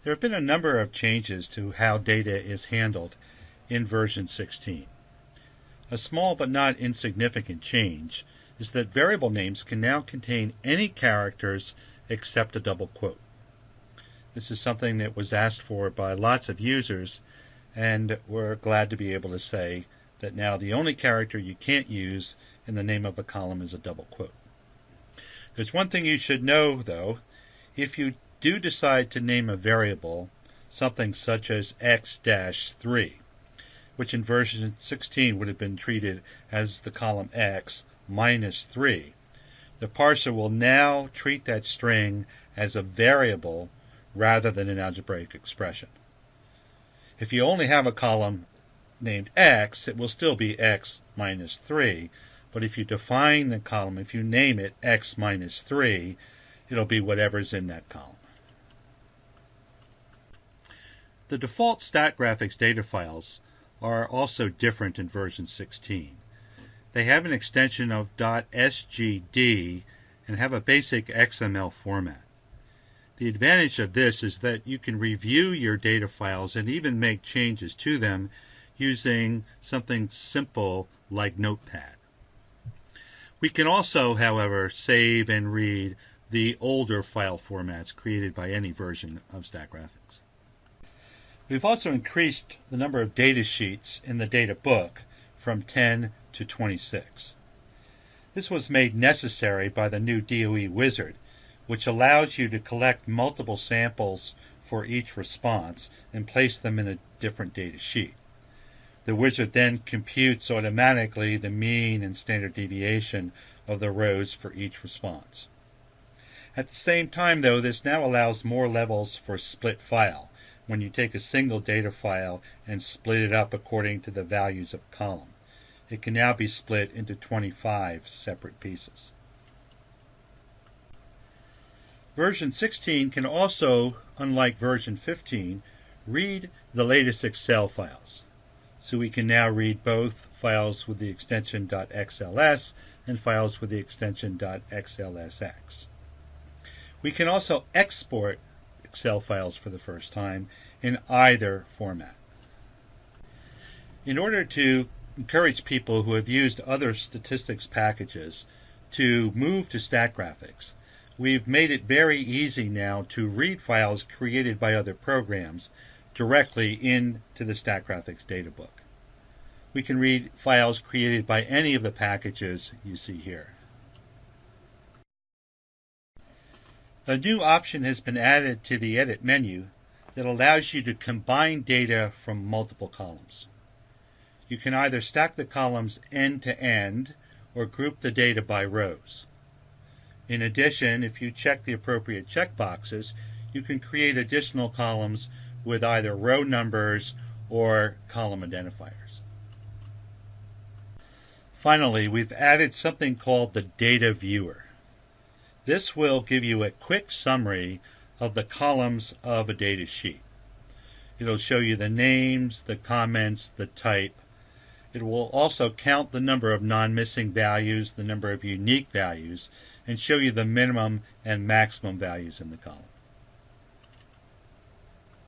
There have been a number of changes to how data is handled in version 16. A small but not insignificant change is that variable names can now contain any characters except a double quote. This is something that was asked for by lots of users, and we're glad to be able to say that now the only character you can't use in the name of a column is a double quote. There's one thing you should know, though. If you do decide to name a variable something such as x-3, which in version 16 would have been treated as the column x minus 3, the parser will now treat that string as a variable rather than an algebraic expression. If you only have a column named x, it will still be x minus 3, but if you define the column, if you name it x minus 3, it'll be whatever's in that column. The default Statgraphics data files are also different in version 16. They have an extension of .sgd and have a basic XML format. The advantage of this is that you can review your data files and even make changes to them using something simple like Notepad. We can also, however, save and read the older file formats created by any version of Statgraphics. We've also increased the number of data sheets in the DATABOOK from 10 to 26. This was made necessary by the new DOE wizard, which allows you to collect multiple samples for each response and place them in a different data sheet. The wizard then computes automatically the mean and standard deviation of the rows for each response. At the same time, though, this now allows more levels for split file, when you take a single data file and split it up according to the values of a column. It can now be split into 25 separate pieces. Version 16 can also, unlike version 15, read the latest Excel files. So we can now read both files with the extension .xls and files with the extension .xlsx. We can also export Excel files for the first time in either format. In order to encourage people who have used other statistics packages to move to Statgraphics, we've made it very easy now to read files created by other programs directly into the Statgraphics DATABOOK. We can read files created by any of the packages you see here. A new option has been added to the Edit menu that allows you to combine data from multiple columns. You can either stack the columns end to end or group the data by rows. In addition, if you check the appropriate checkboxes, you can create additional columns with either row numbers or column identifiers. Finally, we've added something called the DATAVIEWER. This will give you a quick summary of the columns of a data sheet. It'll show you the names, the comments, the type. It will also count the number of non-missing values, the number of unique values, and show you the minimum and maximum values in the column.